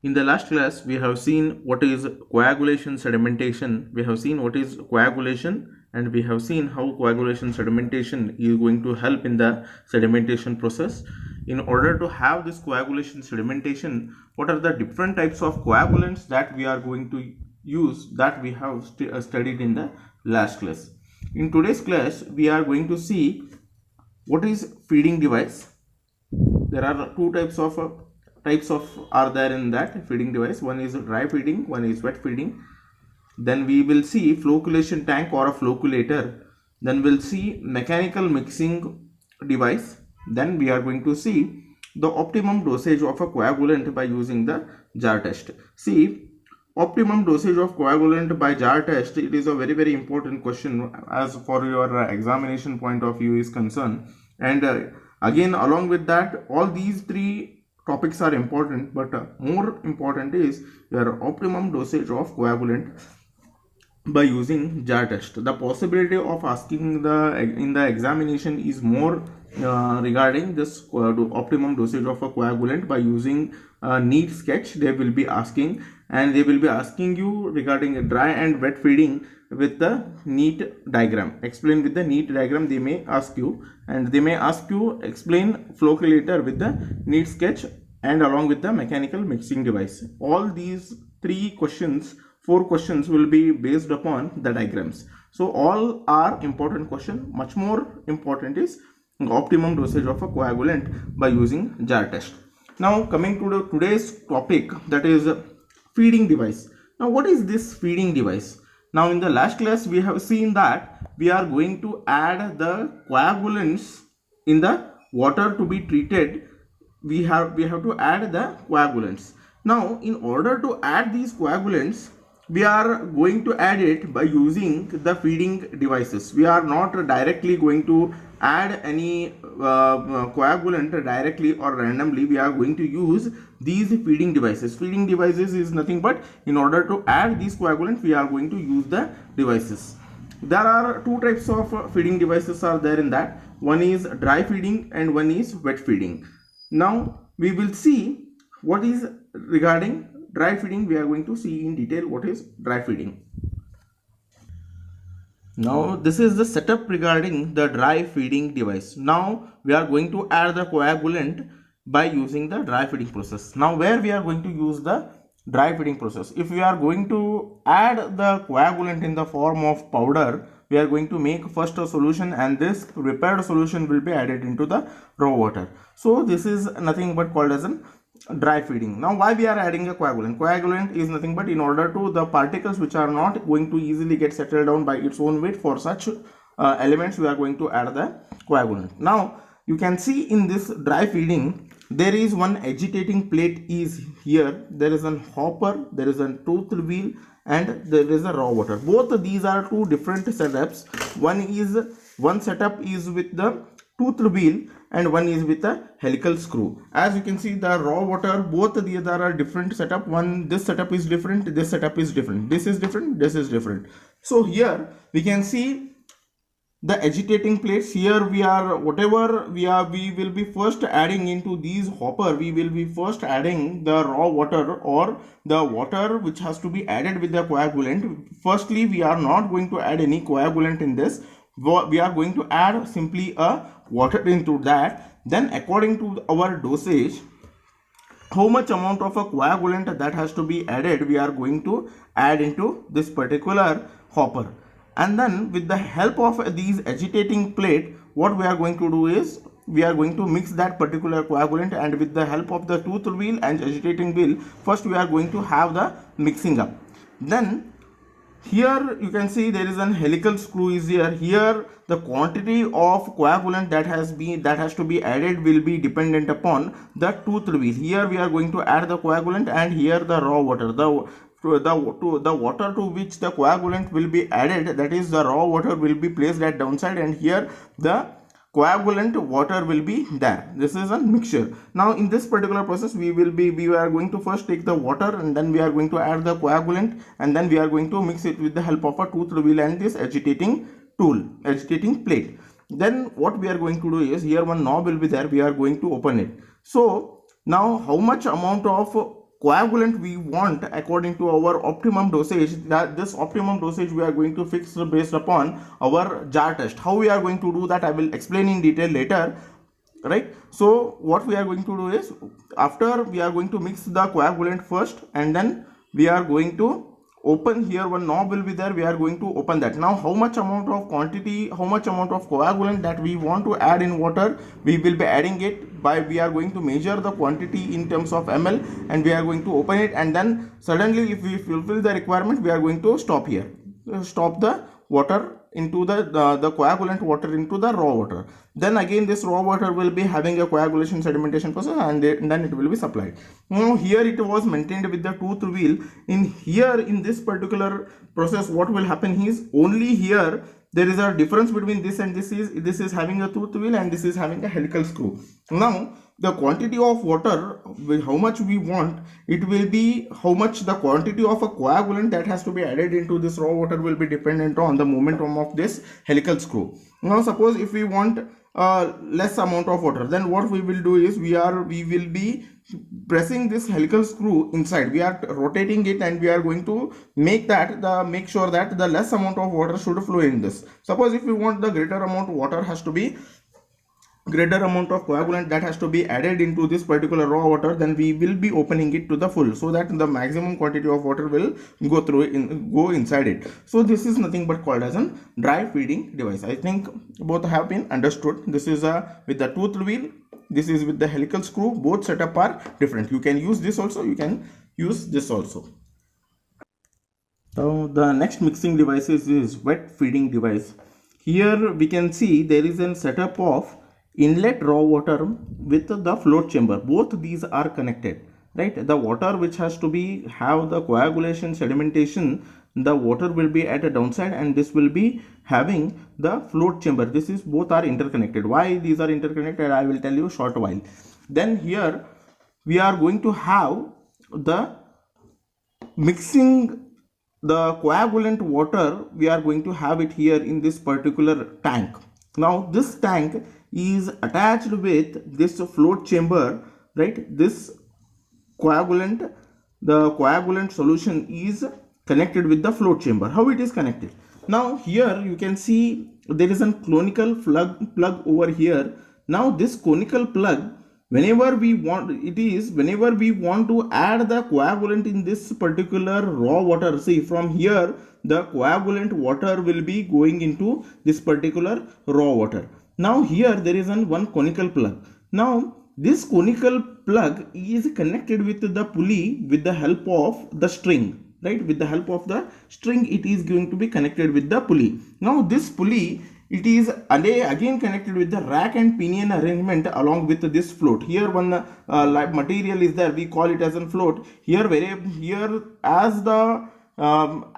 In the last class, we have seen what is coagulation sedimentation. We have seen what is coagulation, and we have seen how coagulation sedimentation is going to help in the sedimentation process. In order to have this coagulation sedimentation, what are the different types of coagulants that we are going to use that we have studied in the last class. In today's class, we are going to see what is feeding device. There are two types of are there in that feeding device. One is dry feeding, one is wet feeding. Then we will see flocculation tank or a flocculator. Then we'll see mechanical mixing device. Then we are going to see the optimum dosage of a coagulant by using the jar test. See, optimum dosage of coagulant by jar test, it is a very important question as for your examination point of view is concerned. And again, along with that, all these three topics are important, but more important is your optimum dosage of coagulant by using jar test. The possibility of asking in the examination is more regarding this optimum dosage of a coagulant by using a neat sketch. They will be asking, and they will be asking you regarding dry and wet feeding with the neat diagram. Explain with the neat diagram, they may ask you, and they may ask you explain flocculator with the neat sketch and along with the mechanical mixing device. All these four questions will be based upon the diagrams. So all are important question. Much more important is optimum dosage of a coagulant by using jar test. Now coming to today's topic, that is feeding device. Now what is this feeding device? Now in the last class we have seen that we are going to add the coagulants in the water to be treated. We have to add the coagulants. Now in order to add these coagulants, we are going to add it by using the feeding devices. We are not directly going to add any coagulant directly or randomly. We are going to use these feeding devices. Feeding devices is nothing but in order to add these coagulants, we are going to use the devices. There are two types of feeding devices are there in that. One is dry feeding and one is wet feeding. Now we will see what is regarding dry feeding. We are going to see in detail what is dry feeding. Now this is the setup regarding the dry feeding device. Now we are going to add the coagulant by using the dry feeding process. Now where we are going to use the dry feeding process? If we are going to add the coagulant in the form of powder, we are going to make first a solution, and this prepared solution will be added into the raw water. So this is nothing but called as an dry feeding. Now why we are adding a coagulant? Coagulant is nothing but in order to the particles which are not going to easily get settled down by its own weight, for such elements we are going to add the coagulant. Now you can see in this dry feeding there is one agitating plate is here, there is an hopper, there is a toothed wheel, and there is a raw water. Both of these are two different setups. One setup is with the toothed wheel and one is with a helical screw. As you can see, the raw water, both of these are a different setup. This setup is different, this setup is different, this is different, this is different. So here we can see the agitating plates. Here we will be first adding into these hopper, we will be first adding the raw water or the water which has to be added with the coagulant. Firstly, we are not going to add any coagulant in this. We are going to add simply a water into that. Then according to our dosage, how much amount of a coagulant that has to be added, we are going to add into this particular hopper. And then with the help of these agitating plate, what we are going to do is we are going to mix that particular coagulant, and with the help of the toothed wheel and agitating wheel, first we are going to have the mixing up. Then here you can see there is an helical screw is here. Here the quantity of coagulant that has to be added will be dependent upon the toothed wheel. Here we are going to add the coagulant, and here the raw water, the water to which the coagulant will be added, that is the raw water, will be placed at downside, and here the coagulant water will be there. This is a mixture. Now in this particular process we are going to first take the water, and then we are going to add the coagulant, and then we are going to mix it with the help of a toothed wheel and this agitating plate. Then what we are going to do is, here one knob will be there, we are going to open it. So now how much amount of coagulant we want according to our optimum dosage, that this optimum dosage we are going to fix based upon our jar test. How we are going to do that, I will explain in detail later, right? So what we are going to do is, after we are going to mix the coagulant first, and then we are going to open, here one knob will be there, we are going to open that. Now how much amount of quantity, how much amount of coagulant that we want to add in water, we will be adding it by, we are going to measure the quantity in terms of ml, and we are going to open it, and then suddenly if we fulfill the requirement, we are going to stop here, stop the water into the coagulant water into the raw water. Then again this raw water will be having a coagulation sedimentation process, and then it will be supplied. Now here it was maintained with the tooth wheel. In here, in this particular process, what will happen is, only here there is a difference between this and this is having a tooth wheel, and this is having a helical screw. Now the quantity of water, how much we want, it will be how much the quantity of a coagulant that has to be added into this raw water will be dependent on the momentum of this helical screw. Now suppose if we want less amount of water, then what we will do is, we will be pressing this helical screw inside, we are rotating it, and we are going to make sure that the less amount of water should flow in this. Suppose if we want the greater amount of water, has to be greater amount of coagulant that has to be added into this particular raw water, then we will be opening it to the full, so that the maximum quantity of water will go inside it. So this is nothing but called as a dry feeding device. I think both have been understood. This is with the tooth wheel, this is with the helical screw. Both setup are different. You can use this also, you can use this also. Now the next mixing device is wet feeding device. Here we can see there is a setup of inlet raw water with the float chamber. Both these are connected, right? The water which has to be have the coagulation sedimentation, the water will be at a downside, and this will be having the float chamber. This is, both are interconnected. Why these are interconnected, I will tell you short while. Then here we are going to have the mixing the coagulant water, we are going to have it here in this particular tank. Now this tank is attached with this float chamber, right? This coagulant, the coagulant solution is connected with the float chamber. How it is connected? Now here you can see there is a conical plug over here. Now this conical plug, whenever we want to add the coagulant in this particular raw water, see from here the coagulant water will be going into this particular raw water. Now here there is one conical plug. Now this conical plug is connected with the pulley with the help of the string, right? With the help of the string, it is going to be connected with the pulley. Now this pulley, it is again connected with the rack and pinion arrangement along with this float. Here one material is there, we call it as a float. Here as the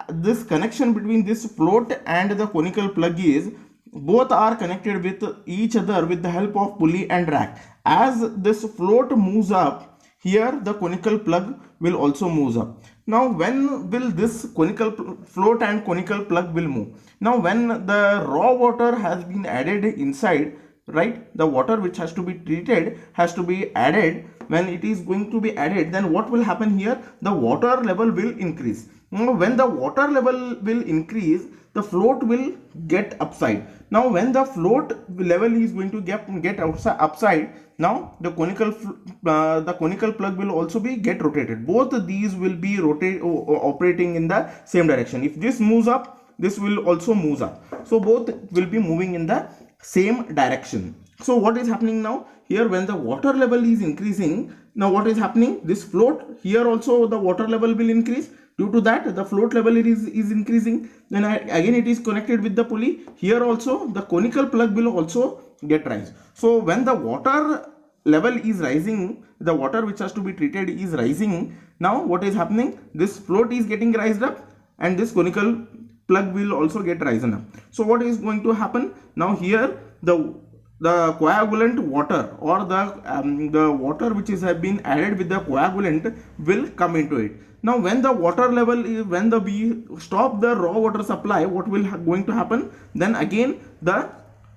this connection between this float and the conical plug is, both are connected with each other with the help of pulley and rack. As this float moves up, here the conical plug will also move up. Now when will this conical float and conical plug will move? Now when the raw water has been added inside, right, the water which has to be treated has to be added. When it is going to be added, then what will happen here? The water level will increase. Now when the water level will increase, the float will get upside. Now when the float level is going to get upside, now the conical plug will also be get rotated. Both of these will be operating in the same direction. If this moves up, this will also move up. So both will be moving in the same direction. So what is happening now? Here when the water level is increasing, now what is happening? This float, here also the water level will increase. Due to that, the float level is increasing. Then again it is connected with the pulley. Here also the conical plug will also get rise. So when the water level is rising, the water which has to be treated is rising. Now what is happening? This float is getting raised up, and this conical plug will also get risen up. So what is going to happen? Now here the coagulant water, or the water which have been added with the coagulant will come into it. Now when the water level is, when we stop the raw water supply, what will going to happen? Then again the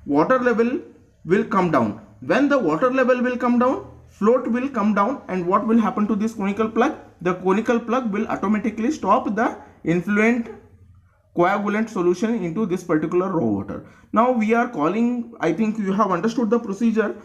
water level will come down. When the water level will come down, float will come down, and what will happen to this conical plug? The conical plug will automatically stop the influent coagulant solution into this particular raw water. Now we are calling, I think you have understood the procedure.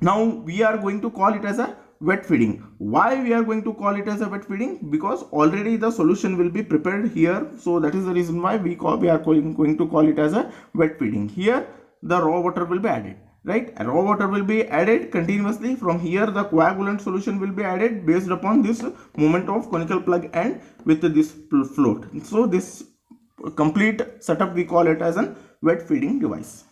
Now we are going to call it as a wet feeding. Why we are going to call it as a wet feeding? Because already the solution will be prepared here, so that is the reason why we are going to call it as a wet feeding. Here the raw water will be added, right? Raw water will be added continuously. From here the coagulant solution will be added based upon this movement of conical plug and with this float. So this complete setup we call it as a wet feeding device.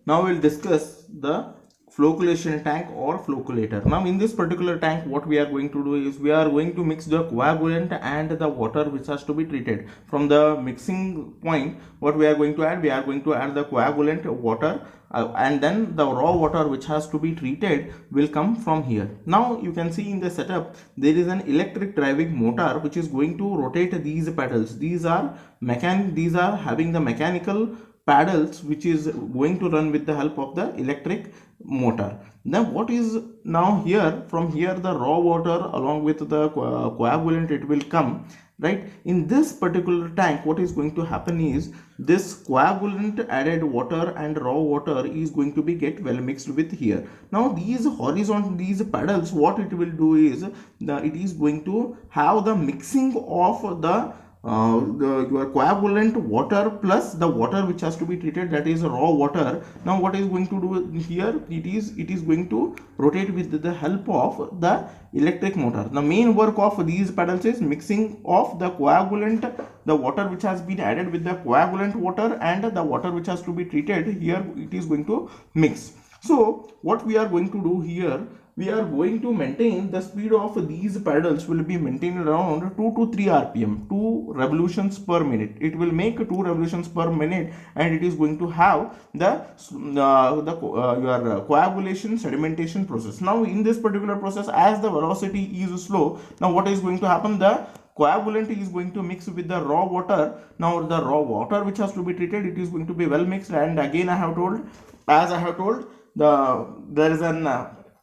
Now we'll discuss the flocculation tank or flocculator. Now in this particular tank, what we are going to do is we are going to mix the coagulant and the water which has to be treated. From the mixing point, what we are going to add? We are going to add the coagulant water and then the raw water which has to be treated will come from here. Now you can see in the setup there is an electric driving motor which is going to rotate these pedals. These are having the mechanical paddles which is going to run with the help of the electric motor. Now what is now here, from here the raw water along with the coagulant, it will come, right? In this particular tank, what is going to happen is this coagulant added water and raw water is going to be get well mixed with here. Now these paddles, what it will do is it is going to have the mixing of the your coagulant water plus the water which has to be treated, that is raw water. Now what is going to do here? It is going to rotate with the help of the electric motor. The main work of these pedals is mixing of the coagulant, the water which has been added with the coagulant water and the water which has to be treated. Here it is going to mix. So what we are going to do here, we are going to maintain the speed of these pedals will be maintained around 2 to 3 rpm, 2 revolutions per minute. It will make 2 revolutions per minute, and it is going to have the your coagulation sedimentation process. Now in this particular process, as the velocity is slow, now what is going to happen? The coagulant is going to mix with the raw water. Now the raw water which has to be treated, it is going to be well mixed, and again I have told there is an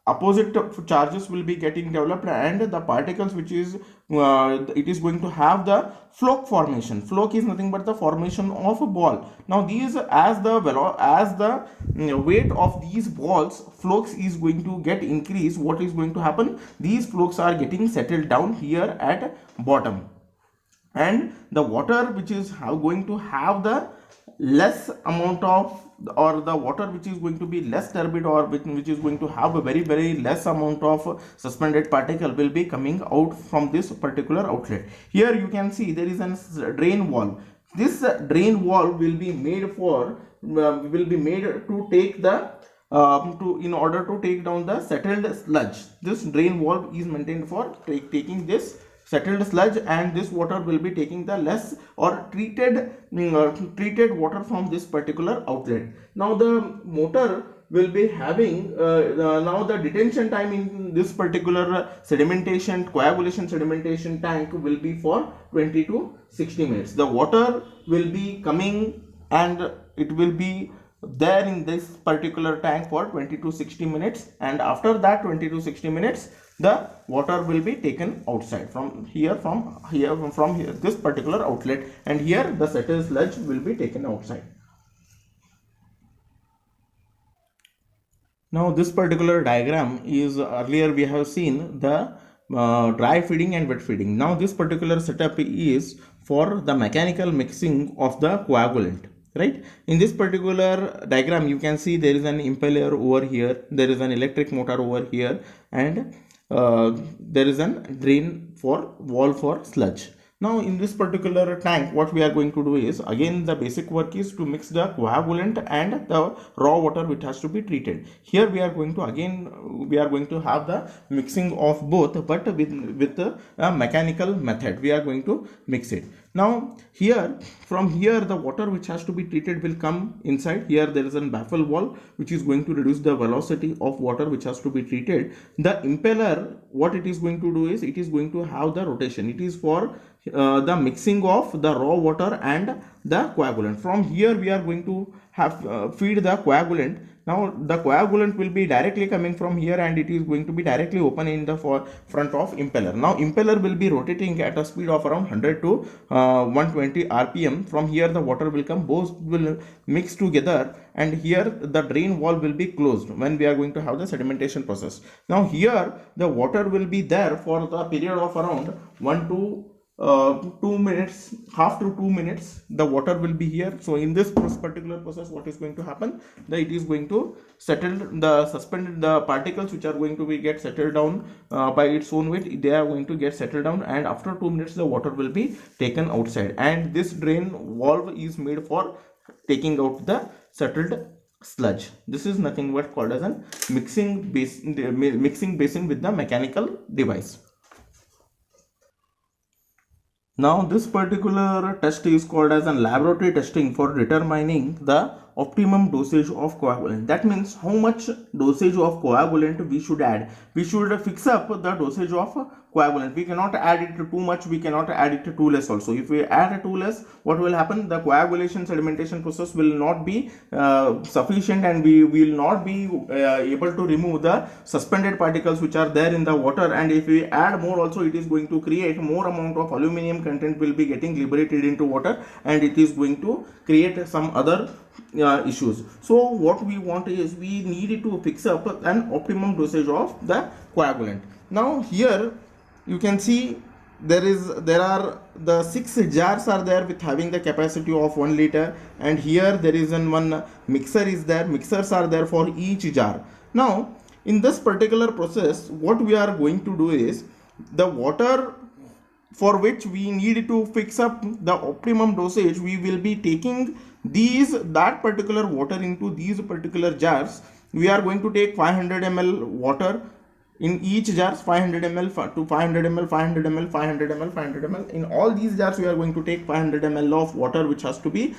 opposite charges will be getting developed, and the particles which is it is going to have the floc formation. Floc is nothing but the formation of a ball. Now these, as the weight of these balls, flocs is going to get increased. What is going to happen? These flocs are getting settled down here at bottom, and the water which is going to have the less amount of, or the water which is going to be less turbid, or which is going to have a very less amount of suspended particle will be coming out from this particular outlet. Here you can see there is a drain valve. This drain valve will be made to take the in order to take down the settled sludge. This drain valve is maintained for taking this settled sludge, and this water will be taking the less or treated water from this particular outlet. Now the motor will be having now the detention time in this particular coagulation sedimentation tank will be for 20 to 60 minutes. The water will be coming and it will be there in this particular tank for 20 to 60 minutes, and after that 20 to 60 minutes the water will be taken outside from here this particular outlet, and here the settled sludge will be taken outside. Now this particular diagram is, earlier we have seen the dry feeding and wet feeding. Now this particular setup is for the mechanical mixing of the coagulant. Right, in this particular diagram you can see there is an impeller over here, there is an electric motor over here, and there is a drain valve for sludge. Now in this particular tank, what we are going to do is, again the basic work is to mix the coagulant and the raw water which has to be treated. Here we are going to have the mixing of both, but with a mechanical method we are going to mix it. Now from here the water which has to be treated will come inside. Here there is a baffle valve which is going to reduce the velocity of water which has to be treated. The impeller, what it is going to do is, it is going to have the rotation. It is for the mixing of the raw water and the coagulant. From here we are going to have feed the coagulant Now the coagulant will be directly coming from here and it is going to be directly open in the front of impeller. Now impeller will be rotating at a speed of around 100 to 120 rpm. From here the water will come, both will mix together, and here the drain valve will be closed when we are going to have the sedimentation process. Now here the water will be there for the period of around 1 to 2 minutes, half to 2 minutes the water will be here. So in this particular process, what is going to happen, that it is going to settle the suspended the particles which are going to be get settled down by its own weight. They are going to get settled down, and after 2 minutes the water will be taken outside, and this drain valve is made for taking out the settled sludge. This is nothing but called as a mixing basin with the mechanical device. Now this particular test is called as a laboratory testing for determining the optimum dosage of coagulant. That means how much dosage of coagulant we should add. We should fix up the dosage of coagulant. We cannot add it too much, we cannot add it too less also. If we add too less, what will happen? The coagulation sedimentation process will not be sufficient, and we will not be able to remove the suspended particles which are there in the water. And if we add more also, it is going to create more amount of aluminum content will be getting liberated into water, and it is going to create some other issues. So what we want is we need to fix up an optimum dosage of the coagulant. Now here you can see there are the 6 jars are there with having the capacity of 1 liter, and here there is one mixer is there. Mixers are there for each jar. Now in this particular process, what we are going to do is the water for which we need to fix up the optimum dosage, we will be taking that particular water into these particular jars. We are going to take 500 ml water in each jars, 500 ml to 500 ml, 500 ml, 500 ml, 500 ml. In all these jars we are going to take 500 ml of water, which has to be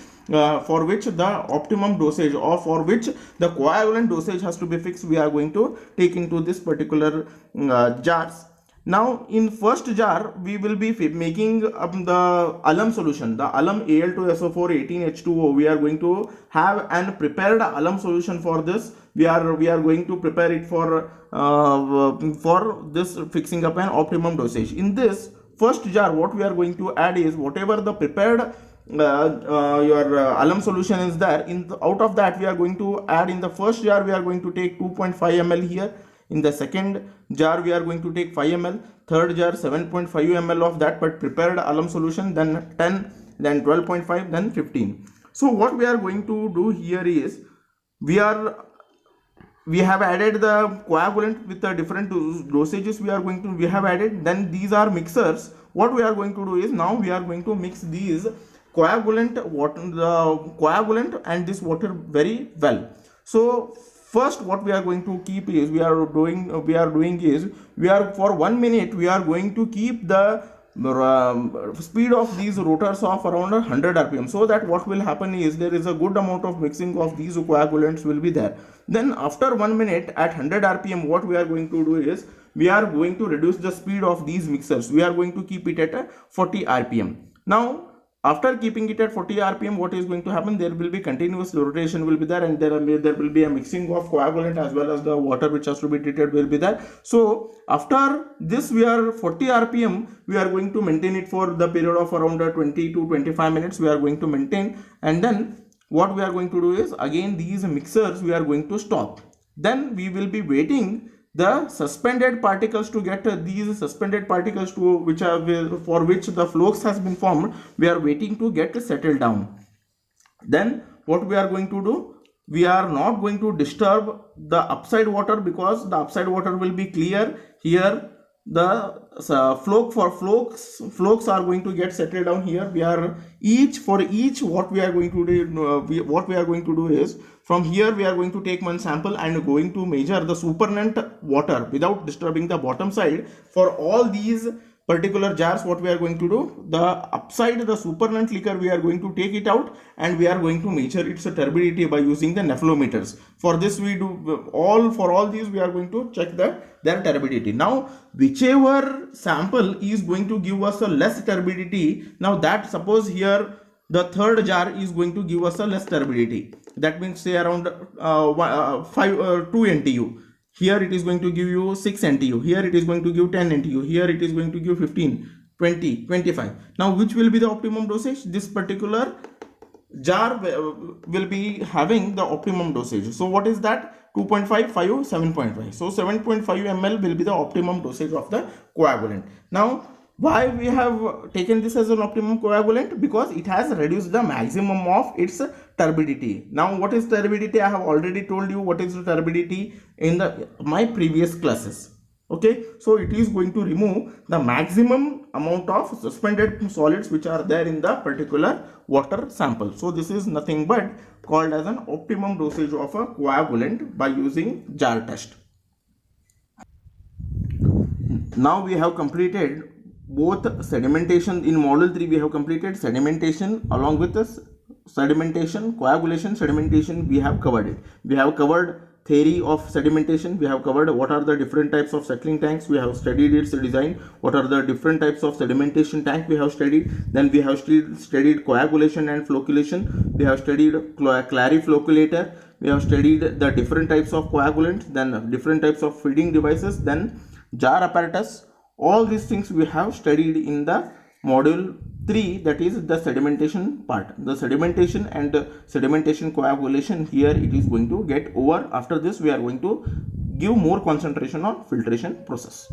for which the optimum dosage, or for which the coagulant dosage has to be fixed, we are going to take into this particular jars. Now in first jar we will be making the alum solution, the alum Al2SO4 18H2O. We are going to have an prepared alum solution for this. We are going to prepare it for this fixing up an optimum dosage. In this first jar, what we are going to add is whatever the prepared alum solution is there. Out of that we are going to add, in the first jar we are going to take 2.5 ml here. In the second jar we are going to take 5 ml, third jar 7.5 ml of that but prepared alum solution, then 10, then 12.5, then 15. So what we are going to do here is we have added the coagulant with the different dosages we have added. Then these are mixers. What we are going to do is now we are going to mix these coagulant and this water very well. So first what we are going to keep is we are for 1 minute we are going to keep the speed of these rotors of around 100 rpm, so that what will happen is there is a good amount of mixing of these coagulants will be there. Then after 1 minute at 100 rpm, what we are going to do is we are going to reduce the speed of these mixers. We are going to keep it at 40 rpm. Now after keeping it at 40 rpm, what is going to happen? There will be continuous rotation will be there, and there will be a mixing of coagulant as well as the water which has to be treated will be there. So after this, we are 40 rpm, we are going to maintain it for the period of around 20 to 25 minutes we are going to maintain. And then what we are going to do is again these mixers we are going to stop. Then we will be waiting the suspended particles to get these suspended particles to which are for which the flux has been formed. We are waiting to get settled down. Then what we are going to do, we are not going to disturb the upside water, because the upside water will be clear. Here the flux are going to get settled down here. We are what we are going to do is from here we are going to take one sample and going to measure the supernatant water without disturbing the bottom side. For all these particular jars, what we are going to do, the upside, the supernatant liquor, we are going to take it out and we are going to measure its turbidity by using the nephelometers. For this we do for all these we are going to check their turbidity. Now whichever sample is going to give us a less turbidity, now that suppose here the third jar is going to give us a less turbidity. That means say around 2 NTU. Here it is going to give you 6 NTU. Here it is going to give 10 NTU. Here it is going to give 15, 20, 25. Now which will be the optimum dosage? This particular jar will be having the optimum dosage. So what is that? 2.5, 5, 7.5. So 7.5 ml will be the optimum dosage of the coagulant. Now why we have taken this as an optimum coagulant? Because it has reduced the maximum of its turbidity. Now what is turbidity? I have already told you what is the turbidity in my previous classes. Okay, so it is going to remove the maximum amount of suspended solids which are there in the particular water sample. So this is nothing but called as an optimum dosage of a coagulant by using jar test. Now we have completed both sedimentation. In module 3 we have completed sedimentation. Along with this sedimentation, coagulation, sedimentation, we have covered it. We have covered theory of sedimentation. We have covered what are the different types of settling tanks. We have studied its design. What are the different types of sedimentation tank we have studied. Then we have studied coagulation and flocculation. We have studied clariflocculator. We have studied the different types of coagulants, then different types of feeding devices, then jar apparatus. All these things we have studied in the module 3, that is the sedimentation part. The sedimentation and sedimentation coagulation, here it is going to get over. After this we are going to give more concentration on filtration process.